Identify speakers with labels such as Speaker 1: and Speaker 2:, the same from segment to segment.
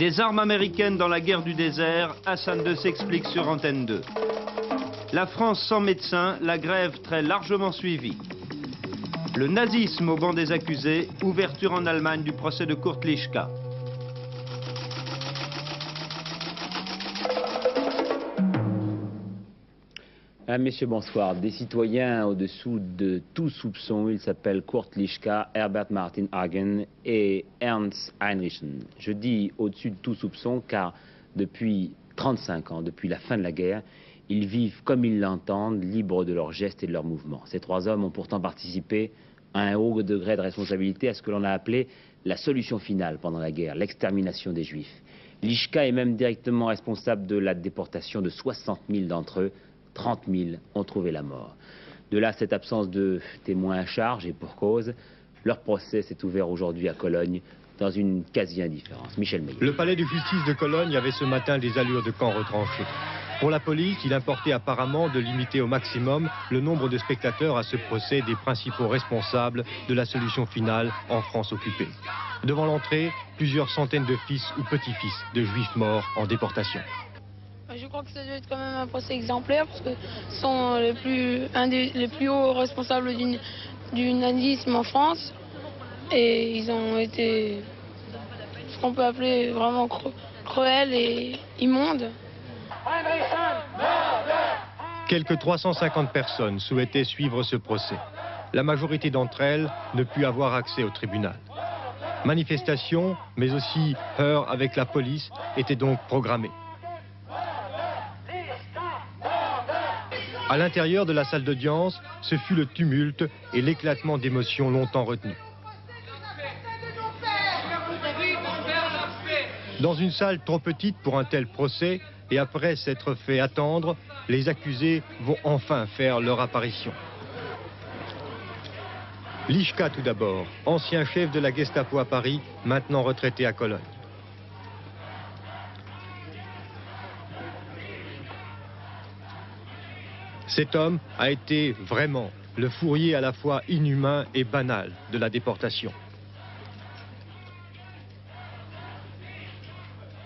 Speaker 1: Des armes américaines dans la guerre du désert, Hassan II s'explique sur Antenne 2. La France sans médecin, la grève très largement suivie. Le nazisme au banc des accusés, ouverture en Allemagne du procès de Kurt Lischka.
Speaker 2: Messieurs, bonsoir. Des citoyens au-dessous de tout soupçon, ils s'appellent Kurt Lischka, Herbert Martin Hagen et Ernst Heinrichen. Je dis au-dessus de tout soupçon car depuis 35 ans, depuis la fin de la guerre, ils vivent comme ils l'entendent, libres de leurs gestes et de leurs mouvements. Ces trois hommes ont pourtant participé à un haut degré de responsabilité à ce que l'on a appelé la solution finale pendant la guerre, l'extermination des Juifs. Lischka est même directement responsable de la déportation de 60 000 d'entre eux. 30 000 ont trouvé la mort. De là, cette absence de témoins à charge et pour cause. Leur procès s'est ouvert aujourd'hui à Cologne dans une quasi-indifférence. Michel Meillet.
Speaker 3: Le palais de justice de Cologne avait ce matin des allures de camp retranché. Pour la police, il importait apparemment de limiter au maximum le nombre de spectateurs à ce procès des principaux responsables de la solution finale en France occupée. Devant l'entrée, plusieurs centaines de fils ou petits-fils de juifs morts en déportation.
Speaker 4: Je crois que ça doit être quand même un procès exemplaire parce que ce sont un des plus hauts responsables du nazisme en France et ils ont été ce qu'on peut appeler vraiment cruels et immondes.
Speaker 3: Quelques 350 personnes souhaitaient suivre ce procès. La majorité d'entre elles ne put avoir accès au tribunal. Manifestations, mais aussi heurts avec la police étaient donc programmées. À l'intérieur de la salle d'audience, ce fut le tumulte et l'éclatement d'émotions longtemps retenus. Dans une salle trop petite pour un tel procès, et après s'être fait attendre, les accusés vont enfin faire leur apparition. Lischka tout d'abord, ancien chef de la Gestapo à Paris, maintenant retraité à Cologne. Cet homme a été vraiment le fourrier à la fois inhumain et banal de la déportation.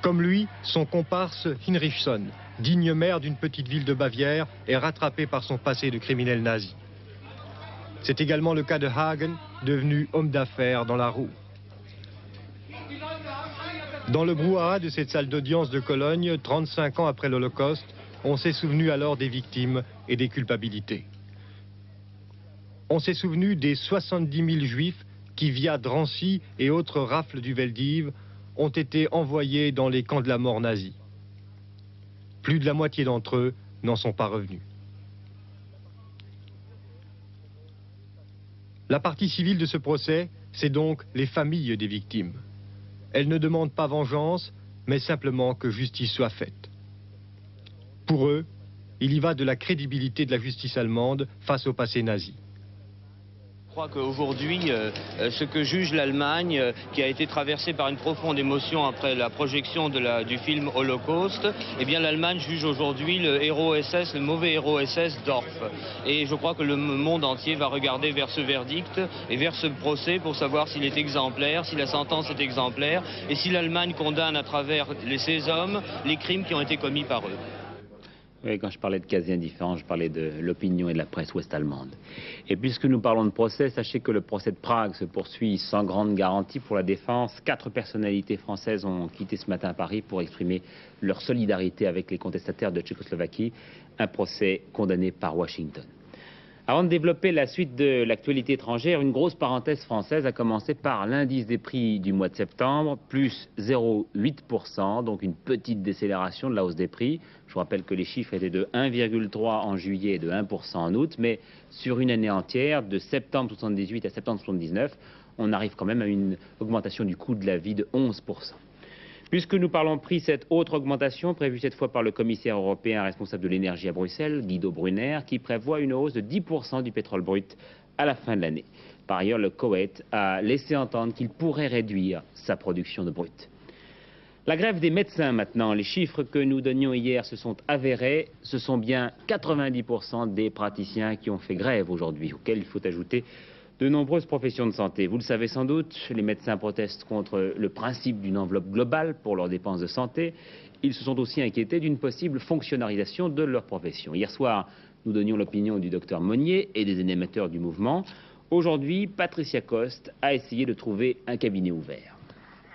Speaker 3: Comme lui, son comparse Hinrichson, digne maire d'une petite ville de Bavière, est rattrapé par son passé de criminel nazi. C'est également le cas de Hagen, devenu homme d'affaires dans la roue. Dans le brouhaha de cette salle d'audience de Cologne, 35 ans après l'Holocauste, on s'est souvenu alors des victimes et des culpabilités. On s'est souvenu des 70 000 juifs qui, via Drancy et autres rafles du Veldiv, ont été envoyés dans les camps de la mort nazis. Plus de la moitié d'entre eux n'en sont pas revenus. La partie civile de ce procès, c'est donc les familles des victimes. Elles ne demandent pas vengeance, mais simplement que justice soit faite. Pour eux, il y va de la crédibilité de la justice allemande face au passé nazi.
Speaker 5: Je crois qu'aujourd'hui, ce que juge l'Allemagne, qui a été traversée par une profonde émotion après la projection du film Holocauste, eh bien l'Allemagne juge aujourd'hui le héros SS, le mauvais héros SS Dorf. Et je crois que le monde entier va regarder vers ce verdict et vers ce procès pour savoir s'il est exemplaire, si la sentence est exemplaire et si l'Allemagne condamne à travers ces hommes les crimes qui ont été commis par eux.
Speaker 2: Oui, quand je parlais de quasi-indifférence, je parlais de l'opinion et de la presse ouest-allemande. Et puisque nous parlons de procès, sachez que le procès de Prague se poursuit sans grande garantie pour la défense. 4 personnalités françaises ont quitté ce matin Paris pour exprimer leur solidarité avec les contestataires de Tchécoslovaquie. Un procès condamné par Washington. Avant de développer la suite de l'actualité étrangère, une grosse parenthèse française a commencé par l'indice des prix du mois de septembre, plus 0,8%, donc une petite décélération de la hausse des prix. Je vous rappelle que les chiffres étaient de 1,3 en juillet et de 1% en août, mais sur une année entière, de septembre 78 à septembre 79, on arrive quand même à une augmentation du coût de la vie de 11%. Puisque nous parlons prix, cette autre augmentation, prévue cette fois par le commissaire européen responsable de l'énergie à Bruxelles, Guido Brunner, qui prévoit une hausse de 10% du pétrole brut à la fin de l'année. Par ailleurs, le Koweït a laissé entendre qu'il pourrait réduire sa production de brut. La grève des médecins maintenant, les chiffres que nous donnions hier se sont avérés. Ce sont bien 90% des praticiens qui ont fait grève aujourd'hui, auxquels il faut ajouter De nombreuses professions de santé, vous le savez sans doute, les médecins protestent contre le principe d'une enveloppe globale pour leurs dépenses de santé. Ils se sont aussi inquiétés d'une possible fonctionnalisation de leur profession. Hier soir, nous donnions l'opinion du docteur Monnier et des animateurs du mouvement. Aujourd'hui, Patricia Coste a essayé de trouver un cabinet ouvert.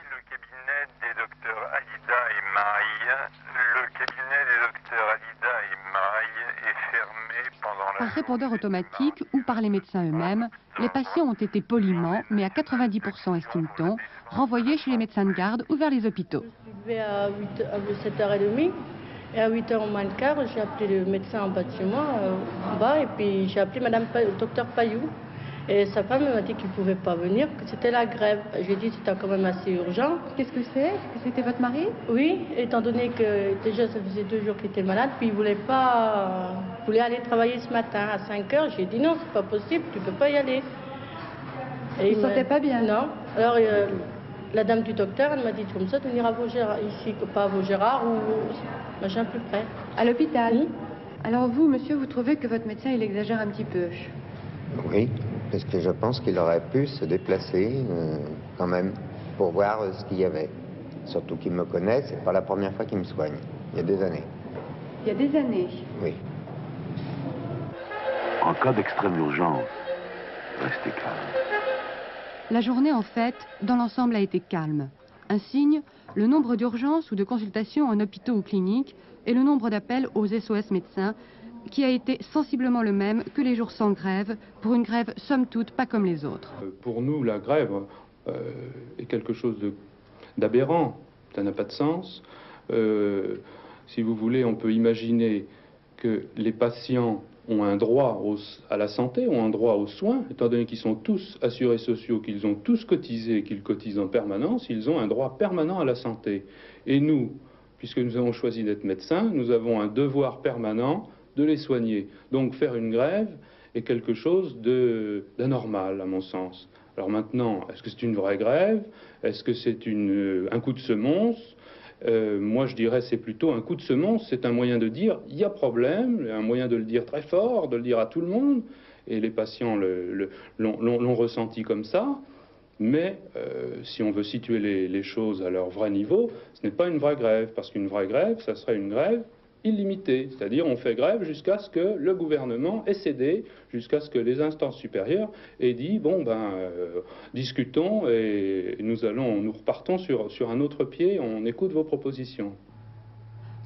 Speaker 6: Le cabinet des docteurs Alida et Maille. Le cabinet des docteurs Alida et Maille est fermé pendant la...
Speaker 7: Par répondeur automatique ou par les médecins eux-mêmes, les patients ont été poliment, mais à 90% estime-t-on, renvoyés chez les médecins de garde ou vers les hôpitaux.
Speaker 8: Je suis levée à 7h30 et à 8h moins le quart, j'ai appelé le médecin en bas de chez moi, en bas, et puis j'ai appelé docteur Payou. Et sa femme m'a dit qu'il ne pouvait pas venir, que c'était la grève. J'ai dit que c'était quand même assez urgent.
Speaker 7: Qu'est-ce que c'est? Est-ce que c'était votre mari?
Speaker 8: Oui, étant donné que déjà ça faisait 2 jours qu'il était malade, puis il voulait aller travailler ce matin à 5h. J'ai dit non, c'est pas possible, tu peux pas y aller.
Speaker 7: Et il ne se sentait pas bien?
Speaker 8: Non. Alors la dame du docteur, elle m'a dit comme ça de venir à Vaugirard, ici, pas à Vaugirard ou machin plus près.
Speaker 7: À l'hôpital?
Speaker 8: Oui.
Speaker 7: Alors vous, monsieur, vous trouvez que votre médecin, il exagère un petit peu?
Speaker 9: Oui, parce que je pense qu'il aurait pu se déplacer quand même pour voir ce qu'il y avait. Surtout qu'il me connaît, c'est pas la première fois qu'il me soigne. Il y a des années.
Speaker 7: Il y a des années?
Speaker 9: Oui.
Speaker 10: En cas d'extrême urgence, restez calme.
Speaker 7: La journée, en fait, dans l'ensemble, a été calme. Un signe, le nombre d'urgences ou de consultations en hôpitaux ou cliniques et le nombre d'appels aux SOS médecins qui a été sensiblement le même que les jours sans grève, pour une grève somme toute pas comme les autres.
Speaker 11: Pour nous, la grève est quelque chose d'aberrant, ça n'a pas de sens. Si vous voulez, on peut imaginer que les patients ont un droit à la santé, ont un droit aux soins, étant donné qu'ils sont tous assurés sociaux, qu'ils ont tous cotisé et qu'ils cotisent en permanence, ils ont un droit permanent à la santé. Et nous, puisque nous avons choisi d'être médecins, nous avons un devoir permanent de les soigner. Donc faire une grève est quelque chose d'anormal, à mon sens. Alors maintenant, est-ce que c'est une vraie grève? Est-ce que c'est un coup de semonce? Moi, je dirais c'est plutôt un coup de semonce. C'est un moyen de dire il y a problème, un moyen de le dire très fort, de le dire à tout le monde. Et les patients l'ont ressenti comme ça. Mais si on veut situer les choses à leur vrai niveau, ce n'est pas une vraie grève. Parce qu'une vraie grève, ça serait une grève illimitée. C'est-à-dire on fait grève jusqu'à ce que le gouvernement ait cédé, jusqu'à ce que les instances supérieures aient dit bon discutons et nous repartons sur un autre pied, on écoute vos propositions.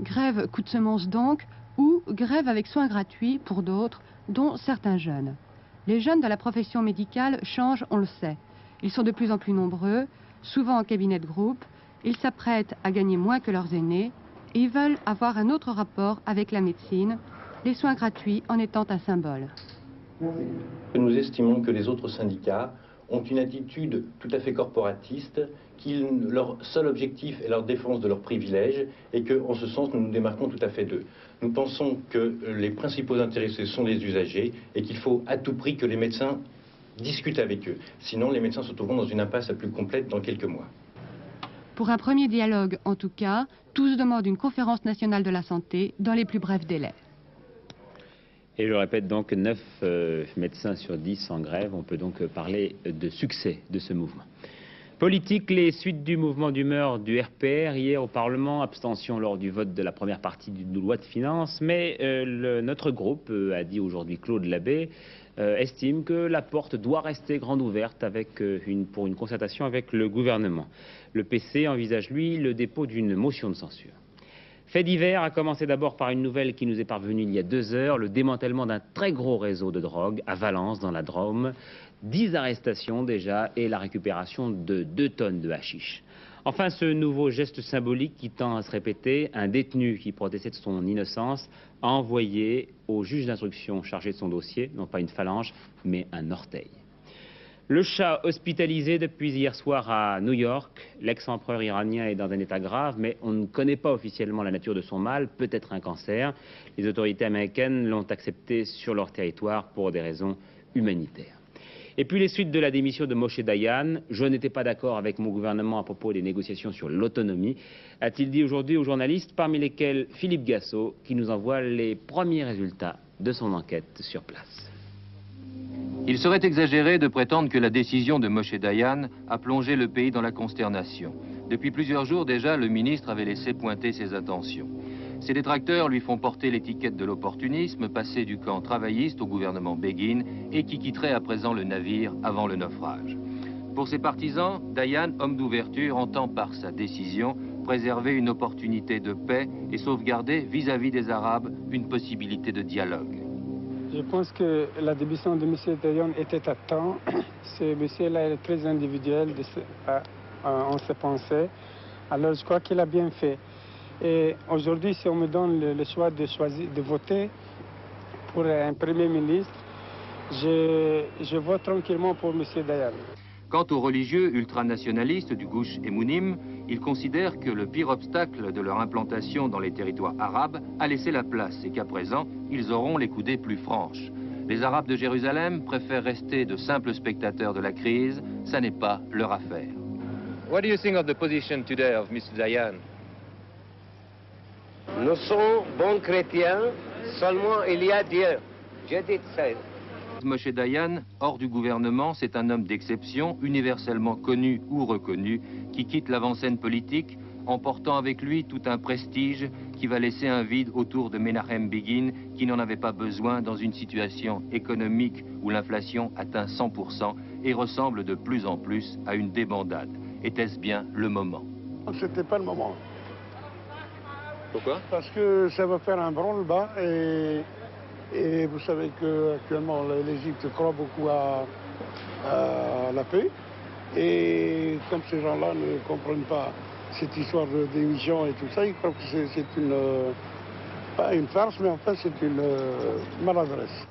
Speaker 7: Grève coup de semonce donc, ou grève avec soins gratuits pour d'autres, dont certains jeunes. Les jeunes de la profession médicale changent, on le sait. Ils sont de plus en plus nombreux, souvent en cabinet de groupe, ils s'apprêtent à gagner moins que leurs aînés, et ils veulent avoir un autre rapport avec la médecine, les soins gratuits en étant un symbole.
Speaker 12: Nous estimons que les autres syndicats ont une attitude tout à fait corporatiste, leur seul objectif est leur défense de leurs privilèges et qu'en ce sens nous nous démarquons tout à fait d'eux. Nous pensons que les principaux intéressés sont les usagers et qu'il faut à tout prix que les médecins discutent avec eux. Sinon les médecins se trouveront dans une impasse la plus complète dans quelques mois.
Speaker 7: Pour un premier dialogue, en tout cas, tous demandent une conférence nationale de la santé dans les plus brefs délais.
Speaker 2: Et je répète donc 9 médecins sur 10 en grève. On peut donc parler de succès de ce mouvement. Politique, les suites du mouvement d'humeur du RPR. Hier au Parlement, abstention lors du vote de la première partie d'une loi de finances. Mais notre groupe, a dit aujourd'hui Claude Labbé, estime que la porte doit rester grande ouverte pour une concertation avec le gouvernement. Le PC envisage, lui, le dépôt d'une motion de censure. Fait divers a commencé d'abord par une nouvelle qui nous est parvenue il y a 2 heures, le démantèlement d'un très gros réseau de drogue à Valence, dans la Drôme. 10 arrestations déjà et la récupération de 2 tonnes de hashish. Enfin, ce nouveau geste symbolique qui tend à se répéter, un détenu qui protestait de son innocence a envoyé au juge d'instruction chargé de son dossier, non pas une phalange, mais un orteil. Le chat hospitalisé depuis hier soir à New York. L'ex-empereur iranien est dans un état grave, mais on ne connaît pas officiellement la nature de son mal, peut-être un cancer. Les autorités américaines l'ont accepté sur leur territoire pour des raisons humanitaires. Et puis les suites de la démission de Moshe Dayan. Je n'étais pas d'accord avec mon gouvernement à propos des négociations sur l'autonomie, a-t-il dit aujourd'hui aux journalistes, parmi lesquels Philippe Gassot, qui nous envoie les premiers résultats de son enquête sur place.
Speaker 13: Il serait exagéré de prétendre que la décision de Moshe Dayan a plongé le pays dans la consternation. Depuis plusieurs jours déjà, le ministre avait laissé pointer ses intentions. Ses détracteurs lui font porter l'étiquette de l'opportunisme, passé du camp travailliste au gouvernement Begin et qui quitterait à présent le navire avant le naufrage. Pour ses partisans, Dayan, homme d'ouverture, entend par sa décision préserver une opportunité de paix et sauvegarder vis-à-vis des Arabes une possibilité de dialogue.
Speaker 14: Je pense que la démission de M. Dayan était à temps. Ce monsieur-là est très individuel en ses pensées. Alors je crois qu'il a bien fait. Et aujourd'hui, si on me donne le choix de voter pour un Premier ministre, je vote tranquillement pour M. Dayan.
Speaker 13: Quant aux religieux ultranationalistes du Gouche Emounim, ils considèrent que le pire obstacle de leur implantation dans les territoires arabes a laissé la place et qu'à présent, ils auront les coudées plus franches. Les Arabes de Jérusalem préfèrent rester de simples spectateurs de la crise, ça n'est pas leur affaire.
Speaker 15: What do you think of the position today of Mr. Dayan?
Speaker 16: Nous sommes bons chrétiens, seulement il y a Dieu. Je dis ça.
Speaker 13: Moshe Dayan, hors du gouvernement, c'est un homme d'exception, universellement connu ou reconnu, qui quitte l'avant-scène politique, emportant avec lui tout un prestige qui va laisser un vide autour de Menachem Begin, qui n'en avait pas besoin dans une situation économique où l'inflation atteint 100% et ressemble de plus en plus à une débandade. Était-ce bien le moment?
Speaker 17: C'était pas le moment.
Speaker 13: Pourquoi?
Speaker 17: Parce que ça va faire un branle-bas et vous savez qu'actuellement l'Égypte croit beaucoup à la paix. Et comme ces gens-là ne comprennent pas cette histoire de démission et tout ça, ils croient que c'est pas une farce, mais enfin c'est une maladresse.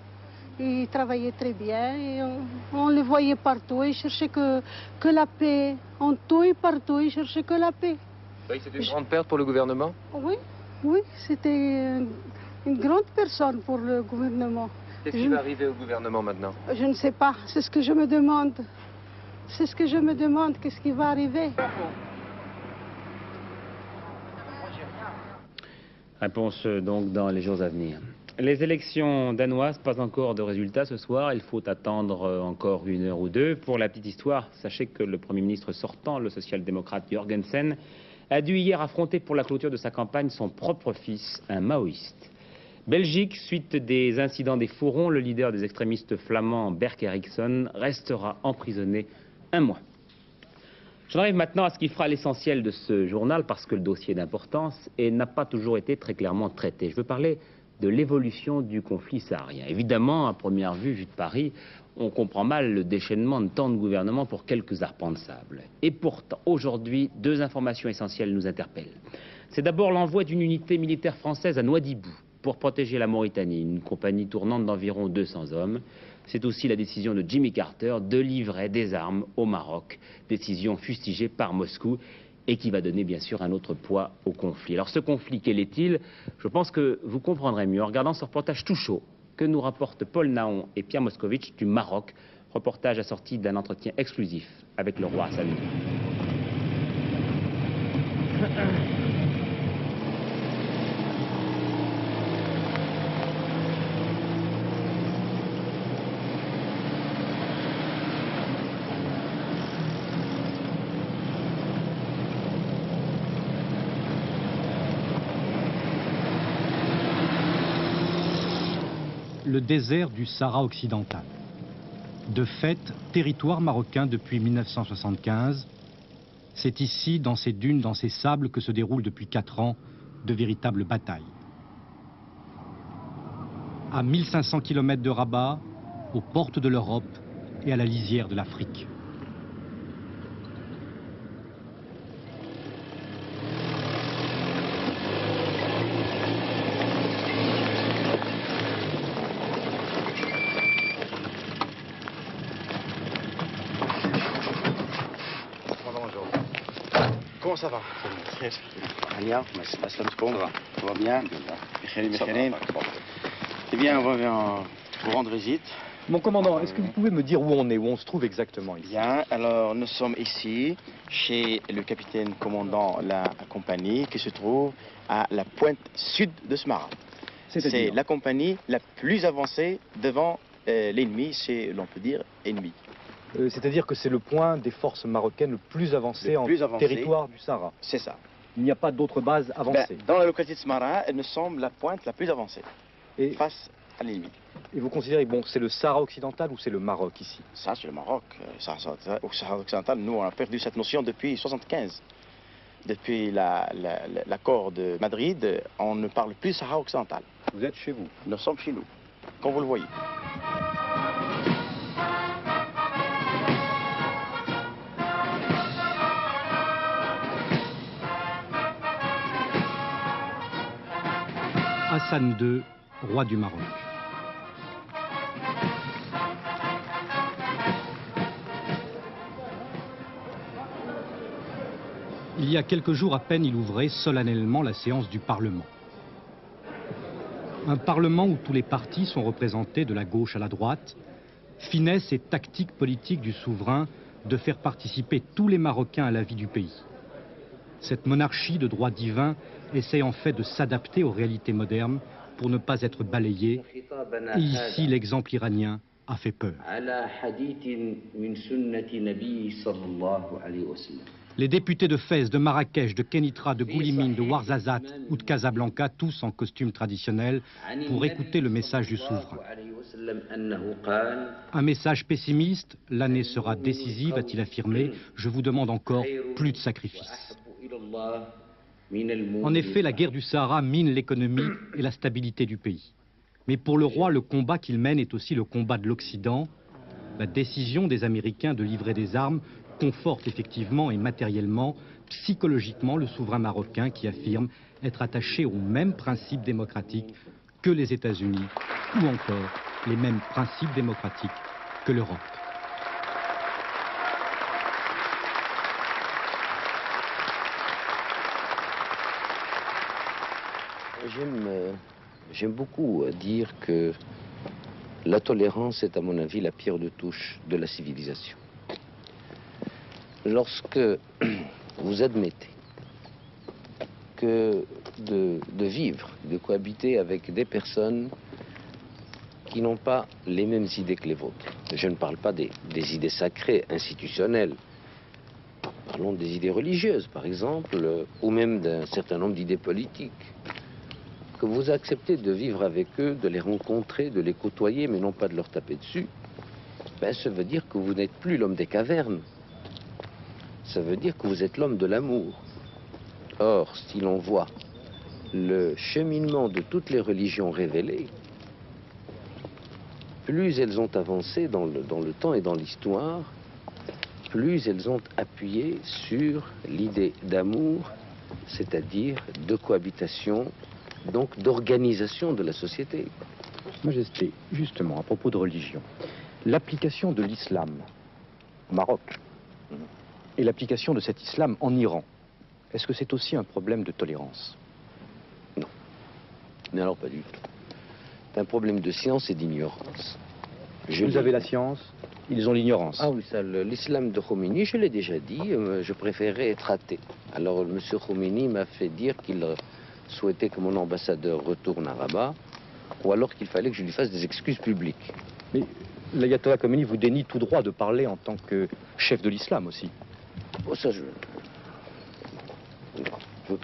Speaker 18: Il travaillait très bien et on le voyait partout. Il cherchait que la paix. En tout et partout, il cherchait que la paix.
Speaker 15: Oui, c'est une grande perte pour le gouvernement?
Speaker 18: Oui, c'était une grande personne pour le gouvernement.
Speaker 15: Qu'est-ce qui va arriver au gouvernement maintenant?
Speaker 18: Je ne sais pas, c'est ce que je me demande. C'est ce que je me demande, qu'est-ce qui va arriver?
Speaker 2: Réponse donc dans les jours à venir. Les élections danoises, pas encore de résultats ce soir. Il faut attendre encore 1 heure ou 2. Pour la petite histoire, sachez que le Premier ministre sortant, le social-démocrate Jorgensen, a dû hier affronter pour la clôture de sa campagne son propre fils, un maoïste. Belgique, suite des incidents des fourrons, le leader des extrémistes flamands, Berk Eriksson, restera emprisonné 1 mois. J'en arrive maintenant à ce qui fera l'essentiel de ce journal, parce que le dossier est d'importance et n'a pas toujours été très clairement traité. Je veux parler de l'évolution du conflit saharien. Évidemment, à première vue de Paris, on comprend mal le déchaînement de tant de gouvernements pour quelques arpents de sable. Et pourtant, aujourd'hui, 2 informations essentielles nous interpellent. C'est d'abord l'envoi d'une unité militaire française à Nouadhibou pour protéger la Mauritanie, une compagnie tournante d'environ 200 hommes. C'est aussi la décision de Jimmy Carter de livrer des armes au Maroc, décision fustigée par Moscou et qui va donner bien sûr un autre poids au conflit. Alors ce conflit, quel est-il? Je pense que vous comprendrez mieux en regardant ce reportage tout chaud que nous rapportent Paul Naon et Pierre Moscovici du Maroc, reportage assorti d'un entretien exclusif avec le roi Hassan II.
Speaker 19: Le désert du Sahara occidental. De fait, territoire marocain depuis 1975, c'est ici, dans ces dunes, dans ces sables, que se déroulent depuis 4 ans de véritables batailles. À 1500 km de Rabat, aux portes de l'Europe et à la lisière de l'Afrique.
Speaker 20: Comment ça va? Bien, ça va bien. Eh bien, on va vous rendre visite.
Speaker 21: Mon commandant, est-ce que vous pouvez me dire où on est, où on se trouve exactement ici?
Speaker 20: Bien, alors nous sommes ici, chez le capitaine commandant la compagnie qui se trouve à la pointe sud de Smara. C'est la compagnie la plus avancée devant l'ennemi, c'est, l'on peut dire, ennemi.
Speaker 21: C'est-à-dire que c'est le point des forces marocaines le plus avancé en territoire du Sahara.
Speaker 20: C'est ça.
Speaker 21: Il n'y a pas d'autres bases avancées.
Speaker 20: Dans la localité de Smara, elle me semble la pointe la plus avancée face à l'ennemi.
Speaker 21: Et vous considérez, bon, c'est le Sahara occidental ou c'est le Maroc ici?
Speaker 20: Ça, c'est le Maroc. Au Sahara occidental, nous, on a perdu cette notion depuis 1975. Depuis l'accord de Madrid, on ne parle plus Sahara occidental.
Speaker 21: Vous êtes chez vous?
Speaker 20: Nous sommes chez nous, comme vous le voyez.
Speaker 19: Hassan II, roi du Maroc. Il y a quelques jours à peine, il ouvrait solennellement la séance du Parlement. Un Parlement où tous les partis sont représentés de la gauche à la droite, finesse et tactique politique du souverain de faire participer tous les Marocains à la vie du pays. Cette monarchie de droit divin essaie en fait de s'adapter aux réalités modernes pour ne pas être balayée. Et ici, l'exemple iranien a fait peur. Les députés de Fès, de Marrakech, de Kenitra, de Goulimine, de Ouarzazate ou de Casablanca, tous en costume traditionnel, pour écouter le message du souverain. Un message pessimiste, l'année sera décisive, a-t-il affirmé, je vous demande encore plus de sacrifices. En effet, la guerre du Sahara mine l'économie et la stabilité du pays. Mais pour le roi, le combat qu'il mène est aussi le combat de l'Occident. La décision des Américains de livrer des armes conforte effectivement et matériellement, psychologiquement, le souverain marocain qui affirme être attaché aux mêmes principes démocratiques que les États-Unis ou encore les mêmes principes démocratiques que l'Europe.
Speaker 1: J'aime beaucoup dire que la tolérance est à mon avis la pierre de touche de la civilisation. Lorsque vous admettez que de vivre, de cohabiter avec des personnes qui n'ont pas les mêmes idées que les vôtres, je ne parle pas des idées sacrées, institutionnelles, parlons des idées religieuses par exemple, ou même d'un certain nombre d'idées politiques, que vous acceptez de vivre avec eux, de les rencontrer, de les côtoyer, mais non pas de leur taper dessus, ben, ça veut dire que vous n'êtes plus l'homme des cavernes. Ça veut dire que vous êtes l'homme de l'amour. Or, si l'on voit le cheminement de toutes les religions révélées, plus elles ont avancé dans le temps et dans l'histoire, plus elles ont appuyé sur l'idée d'amour, c'est-à-dire de cohabitation, donc d'organisation de la société.
Speaker 21: Majesté, justement, à propos de religion, l'application de l'islam au Maroc et l'application de cet islam en Iran, est-ce que c'est aussi un problème de tolérance?
Speaker 1: Non. Mais alors pas du tout. C'est un problème de science et d'ignorance.
Speaker 21: Vous avez la science, ils ont l'ignorance.
Speaker 1: Ah oui, ça, l'islam de Khomeini, je l'ai déjà dit, je préférais être athée. Alors M. Khomeini m'a fait dire qu'il souhaitait que mon ambassadeur retourne à Rabat, ou alors qu'il fallait que je lui fasse des excuses publiques.
Speaker 21: Mais l'ayatollah Khomeini vous dénie tout droit de parler en tant que chef de l'islam aussi.
Speaker 1: Oh, ça, je ne peux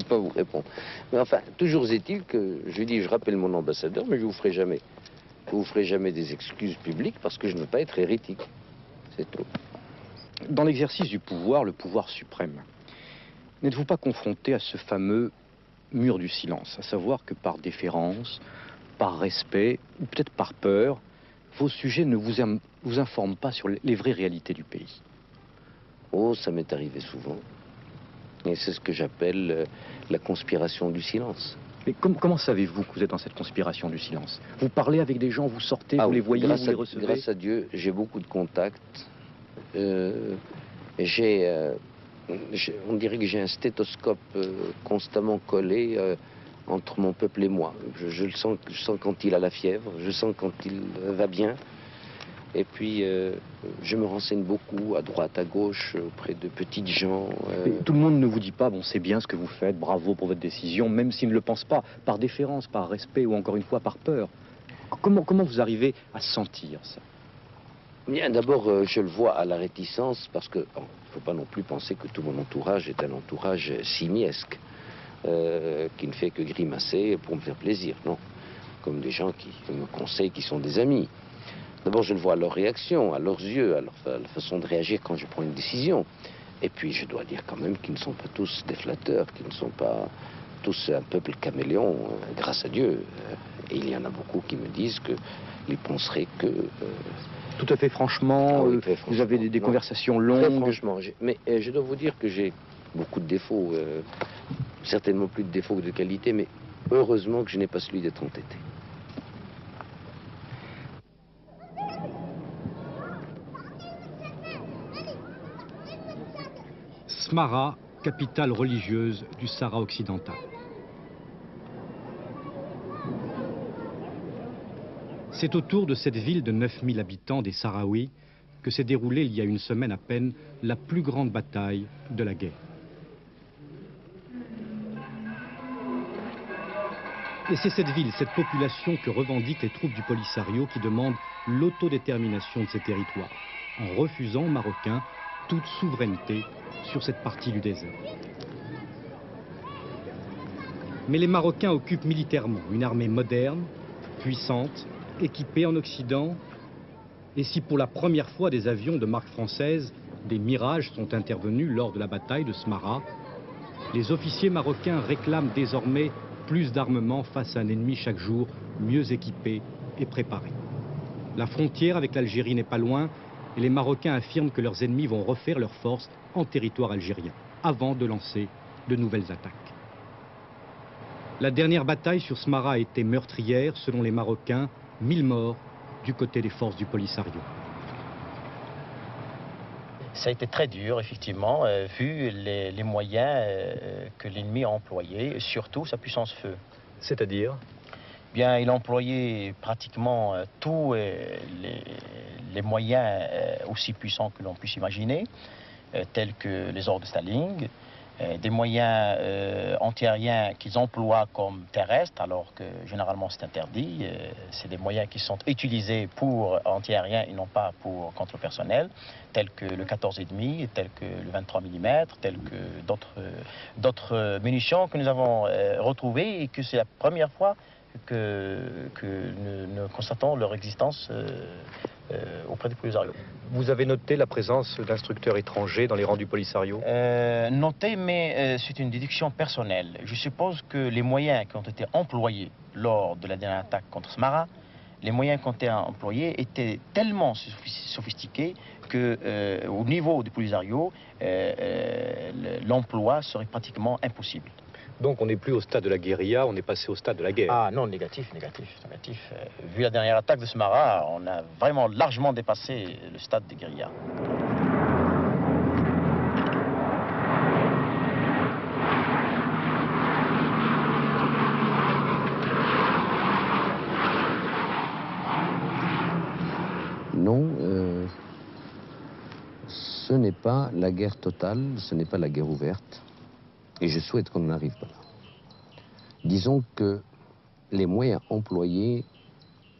Speaker 1: pas vous répondre. Mais enfin, toujours est-il que je dis, je rappelle mon ambassadeur, mais je vous ferai jamais des excuses publiques parce que je ne veux pas être hérétique. C'est tout.
Speaker 21: Dans l'exercice du pouvoir, le pouvoir suprême, n'êtes-vous pas confronté à ce fameux mur du silence, à savoir que par déférence, par respect, ou peut-être par peur, vos sujets ne vous informent pas sur les vraies réalités du pays?
Speaker 1: Oh, ça m'est arrivé souvent. Et c'est ce que j'appelle la conspiration du silence.
Speaker 21: Mais comment savez-vous que vous êtes dans cette conspiration du silence? Vous parlez avec des gens, vous sortez, vous les voyez, vous les recevez?
Speaker 1: Grâce à Dieu, j'ai beaucoup de contacts. On dirait que j'ai un stéthoscope constamment collé entre mon peuple et moi. Je le sens, je sens quand il a la fièvre, je sens quand il va bien. Et puis, je me renseigne beaucoup, à droite, à gauche, auprès de petites gens.
Speaker 21: Mais tout le monde ne vous dit pas, bon, c'est bien ce que vous faites, bravo pour votre décision, même s'ils ne le pensent pas, par déférence, par respect ou encore une fois par peur. Comment vous arrivez à sentir ça?
Speaker 1: Bien, d'abord, je le vois à la réticence, parce que il ne faut pas non plus penser que tout mon entourage est un entourage simiesque, qui ne fait que grimacer pour me faire plaisir, non. Comme des gens qui me conseillent, qui sont des amis. D'abord, je le vois à leur réaction, à leurs yeux, à la façon de réagir quand je prends une décision. Et puis, je dois dire quand même qu'ils ne sont pas tous des flatteurs, qu'ils ne sont pas tous un peuple caméléon, grâce à Dieu. Et il y en a beaucoup qui me disent qu'ils penseraient que...
Speaker 21: Tout à fait franchement, vous avez des conversations longues.
Speaker 1: Très franchement, mais je dois vous dire que j'ai beaucoup de défauts, certainement plus de défauts que de qualités, mais heureusement que je n'ai pas celui d'être entêté.
Speaker 19: Smara, capitale religieuse du Sahara occidental. C'est autour de cette ville de 9000 habitants des Sahraouis que s'est déroulée il y a une semaine à peine la plus grande bataille de la guerre. Et c'est cette ville, cette population que revendiquent les troupes du Polisario qui demandent l'autodétermination de ces territoires, en refusant aux Marocains toute souveraineté sur cette partie du désert. Mais les Marocains occupent militairement une armée moderne, puissante, équipée en Occident. Et si pour la première fois des avions de marque française, des Mirages, sont intervenus lors de la bataille de Smara, les officiers marocains réclament désormais plus d'armement face à un ennemi chaque jour mieux équipé et préparé. La frontière avec l'Algérie n'est pas loin et les Marocains affirment que leurs ennemis vont refaire leurs forces en territoire algérien avant de lancer de nouvelles attaques. La dernière bataille sur Smara a été meurtrière. Selon les Marocains, 1000 morts du côté des forces du Polisario.
Speaker 4: Ça a été très dur, effectivement, vu les moyens que l'ennemi a employés, et surtout sa puissance feu.
Speaker 21: C'est-à-dire?
Speaker 4: Bien, il a employé pratiquement tous les moyens aussi puissants que l'on puisse imaginer, tels que les ordres de Staline, des moyens antiaériens qu'ils emploient comme terrestres, alors que généralement c'est interdit. C'est des moyens qui sont utilisés pour antiaériens et non pas pour contre le personnel, tels que le 14,5, tels que le 23 mm, tels que d'autres munitions que nous avons retrouvées et que c'est la première fois que nous constatons leur existence auprès du Polisario.
Speaker 21: Vous avez noté la présence d'instructeurs étrangers dans les rangs du Polisario?
Speaker 4: Noté, mais c'est une déduction personnelle. Je suppose que les moyens qui ont été employés lors de la dernière attaque contre Smara, les moyens qui ont été employés étaient tellement sophistiqués que, au niveau du Polisario, l'emploi serait pratiquement impossible.
Speaker 21: Donc on n'est plus au stade de la guérilla, on est passé au stade de la guerre.
Speaker 4: Ah non, négatif. Vu la dernière attaque de Smara, on a vraiment largement dépassé le stade des guérillas.
Speaker 1: Non, ce n'est pas la guerre totale, ce n'est pas la guerre ouverte. Et je souhaite qu'on n'arrive pas là. Disons que les moyens employés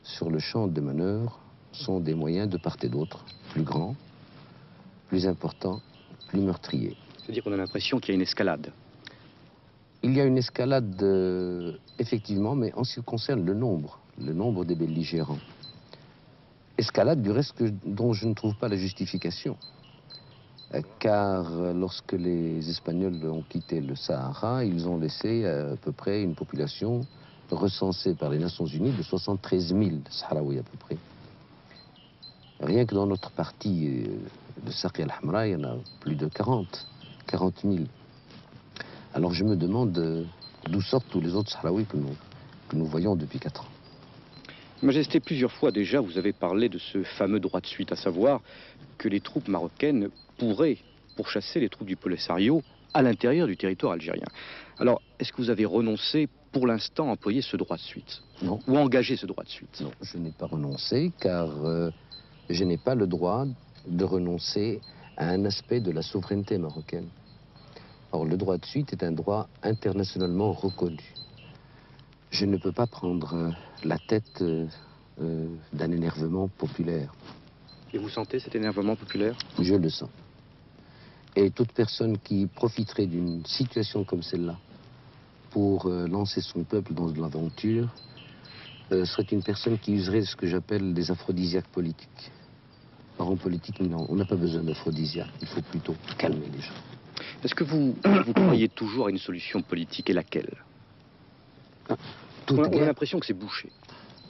Speaker 1: sur le champ de manœuvre sont des moyens de part et d'autre, plus grands, plus importants, plus meurtriers.
Speaker 21: C'est-à-dire qu'on a l'impression qu'il y a une escalade.
Speaker 1: Il y a une escalade, effectivement, mais en ce qui concerne le nombre des belligérants. Escalade, du reste, dont je ne trouve pas la justification. Car lorsque les Espagnols ont quitté le Sahara, ils ont laissé à peu près une population recensée par les Nations Unies de 73 000 Sahraouis à peu près. Rien que dans notre partie de Sarqi al-Hamra, il y en a plus de 40 000. Alors je me demande d'où sortent tous les autres Sahraouis que nous voyons depuis 4 ans.
Speaker 21: Majesté, plusieurs fois déjà, vous avez parlé de ce fameux droit de suite, à savoir que les troupes marocaines pourraient pourchasser les troupes du Polisario à l'intérieur du territoire algérien. Alors, est-ce que vous avez renoncé pour l'instant à employer ce droit de suite?
Speaker 1: Non.
Speaker 21: Ou à engager ce droit de suite?
Speaker 1: Non, je n'ai pas renoncé car je n'ai pas le droit de renoncer à un aspect de la souveraineté marocaine. Or, le droit de suite est un droit internationalement reconnu. Je ne peux pas prendre la tête d'un énervement populaire.
Speaker 21: Et vous sentez cet énervement populaire?
Speaker 1: Je le sens. Et toute personne qui profiterait d'une situation comme celle-là pour lancer son peuple dans de l'aventure serait une personne qui userait de ce que j'appelle des aphrodisiaques politiques. Or, en politique, non, on n'a pas besoin d'aphrodisiaques, il faut plutôt calmer les gens.
Speaker 21: Est-ce que vous croyez toujours à une solution politique, et laquelle? On a l'impression que c'est bouché.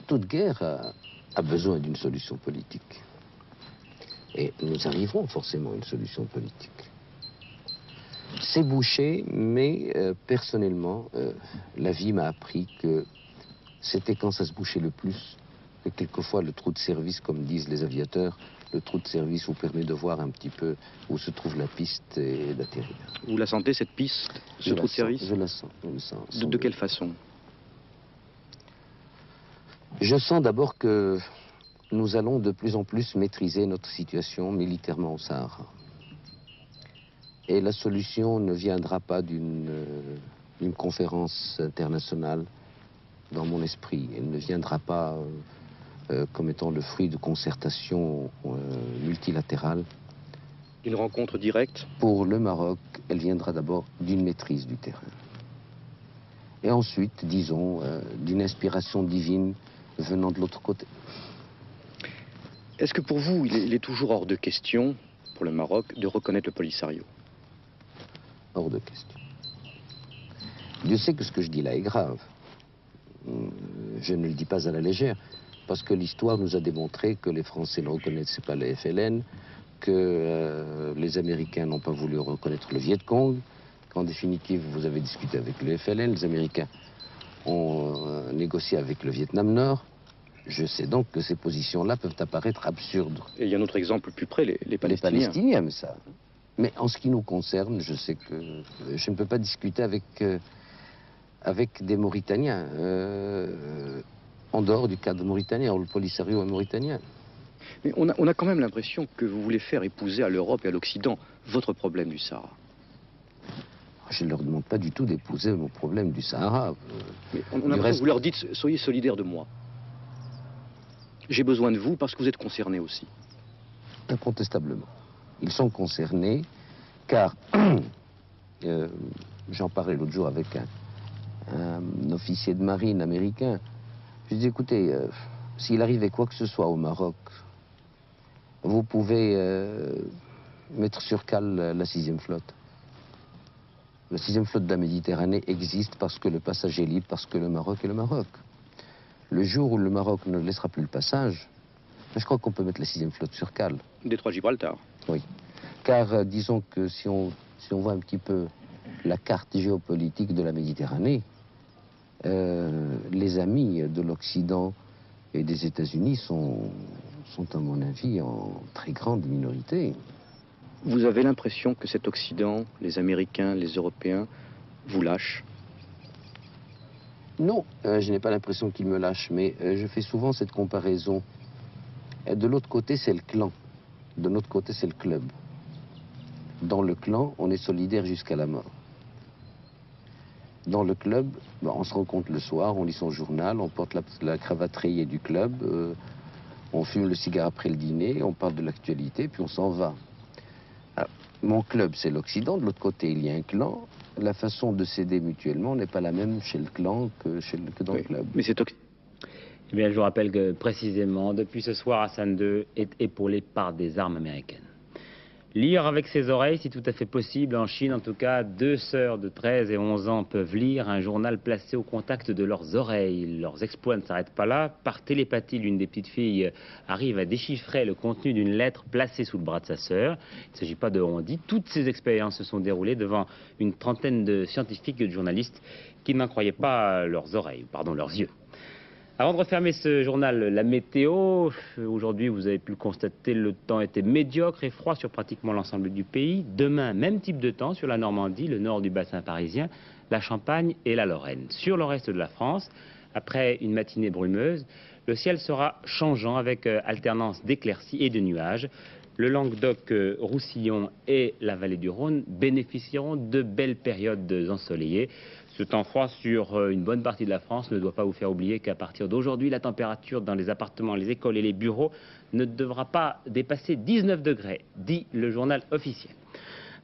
Speaker 1: Toute guerre a besoin d'une solution politique. Et nous arriverons forcément à une solution politique. C'est bouché, mais personnellement, la vie m'a appris que c'était quand ça se bouchait le plus, que quelquefois le trou de service, comme disent les aviateurs, le trou de service vous permet de voir un petit peu où se trouve la piste et d'atterrir.
Speaker 21: Vous la sentez, cette piste, ce trou de service?
Speaker 1: Je la sens, je le sens.
Speaker 21: De quelle façon?
Speaker 1: Je sens d'abord que nous allons de plus en plus maîtriser notre situation militairement au Sahara. Et la solution ne viendra pas d'une conférence internationale dans mon esprit. Elle ne viendra pas comme étant le fruit de concertations multilatérales.
Speaker 21: Une rencontre directe?
Speaker 1: Pour le Maroc, elle viendra d'abord d'une maîtrise du terrain. Et ensuite, disons, d'une inspiration divine venant de l'autre côté.
Speaker 21: Est-ce que pour vous, il est toujours hors de question, pour le Maroc, de reconnaître le Polisario?
Speaker 1: Hors de question. Dieu sait que ce que je dis là est grave. Je ne le dis pas à la légère, parce que l'histoire nous a démontré que les Français ne reconnaissaient pas le FLN, que les Américains n'ont pas voulu reconnaître le Viet Cong, qu'en définitive, vous avez discuté avec le FLN, les Américains ont négocié avec le Vietnam Nord. Je sais donc que ces positions-là peuvent apparaître absurdes.
Speaker 21: Et il y a un autre exemple plus près, les Palestiniens.
Speaker 1: Les Palestiniens, mais ça. Mais en ce qui nous concerne, je sais que je ne peux pas discuter avec des Mauritaniens, en dehors du cadre mauritanien, le Polisario est mauritanien.
Speaker 21: Mais on a quand même l'impression que vous voulez faire épouser à l'Europe et à l'Occident votre problème du Sahara.
Speaker 1: Je ne leur demande pas du tout d'épouser mon problème du Sahara.
Speaker 21: Mais on a l'impression que vous leur dites, soyez solidaires de moi. J'ai besoin de vous parce que vous êtes concernés aussi.
Speaker 1: Incontestablement. Ils sont concernés car, j'en parlais l'autre jour avec un officier de marine américain. Je lui dis, écoutez, s'il arrivait quoi que ce soit au Maroc, vous pouvez mettre sur cale la 6e flotte. La 6e flotte de la Méditerranée existe parce que le passage est libre, parce que le Maroc est le Maroc. Le jour où le Maroc ne laissera plus le passage, je crois qu'on peut mettre la 6e flotte sur cale.
Speaker 21: Détroit de Gibraltar.
Speaker 1: Oui. Car disons que si on voit un petit peu la carte géopolitique de la Méditerranée, les amis de l'Occident et des États-Unis sont à mon avis en très grande minorité.
Speaker 21: Vous avez l'impression que cet Occident, les Américains, les Européens, vous lâchent?
Speaker 1: Non, je n'ai pas l'impression qu'ils me lâchent, mais je fais souvent cette comparaison. De l'autre côté, c'est le clan. De notre côté, c'est le club. Dans le clan, on est solidaire jusqu'à la mort. Dans le club, on se rencontre le soir, on lit son journal, on porte la cravate rayée du club, on fume le cigare après le dîner, on parle de l'actualité, puis on s'en va. Alors, mon club, c'est l'Occident. De l'autre côté, il y a un clan. La façon de s'aider mutuellement n'est pas la même chez le clan que dans le club.
Speaker 21: Mais c'est
Speaker 2: Eh bien, je vous rappelle que précisément, depuis ce soir, Hassan II est épaulé par des armes américaines. Lire avec ses oreilles, c'est tout à fait possible. En Chine, en tout cas, 2 sœurs de 13 et 11 ans peuvent lire un journal placé au contact de leurs oreilles. Leurs exploits ne s'arrêtent pas là. Par télépathie, l'une des petites filles arrive à déchiffrer le contenu d'une lettre placée sous le bras de sa sœur. Il ne s'agit pas de on dit. Toutes ces expériences se sont déroulées devant une trentaine de scientifiques et de journalistes qui n'en croyaient pas leurs oreilles, pardon, leurs yeux. Avant de refermer ce journal, la météo, aujourd'hui vous avez pu le constater, le temps était médiocre et froid sur pratiquement l'ensemble du pays. Demain, même type de temps sur la Normandie, le nord du bassin parisien, la Champagne et la Lorraine. Sur le reste de la France, après une matinée brumeuse, le ciel sera changeant avec alternance d'éclaircies et de nuages. le Languedoc-Roussillon et la vallée du Rhône bénéficieront de belles périodes ensoleillées. Ce temps froid sur une bonne partie de la France ne doit pas vous faire oublier qu'à partir d'aujourd'hui, la température dans les appartements, les écoles et les bureaux ne devra pas dépasser 19 degrés, dit le journal officiel.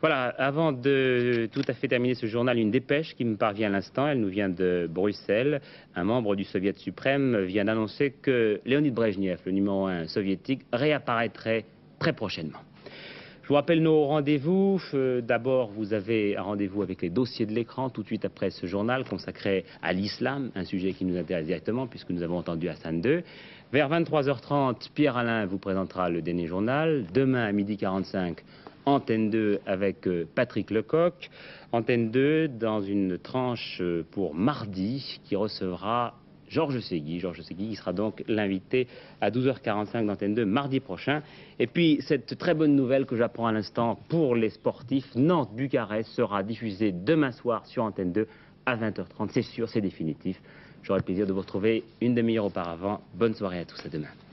Speaker 2: Voilà, avant de tout à fait terminer ce journal, une dépêche qui me parvient à l'instant, elle nous vient de Bruxelles. Un membre du Soviet suprême vient d'annoncer que Léonid Brejnev, le numéro 1 soviétique, réapparaîtrait très prochainement. Je vous rappelle nos rendez-vous. D'abord, vous avez un rendez-vous avec les dossiers de l'écran tout de suite après ce journal consacré à l'islam, un sujet qui nous intéresse directement puisque nous avons entendu Hassan II. Vers 23h30, Pierre Alain vous présentera le dernier journal. Demain à 12h45, Antenne 2 avec Patrick Lecoq. Antenne 2 dans une tranche pour mardi qui recevra Georges Segui qui sera donc l'invité à 12h45 d'Antenne 2 mardi prochain. Et puis cette très bonne nouvelle que j'apprends à l'instant pour les sportifs, Nantes-Bucarest sera diffusée demain soir sur Antenne 2 à 20h30. C'est sûr, c'est définitif. J'aurai le plaisir de vous retrouver une demi-heure auparavant. Bonne soirée à tous, à demain.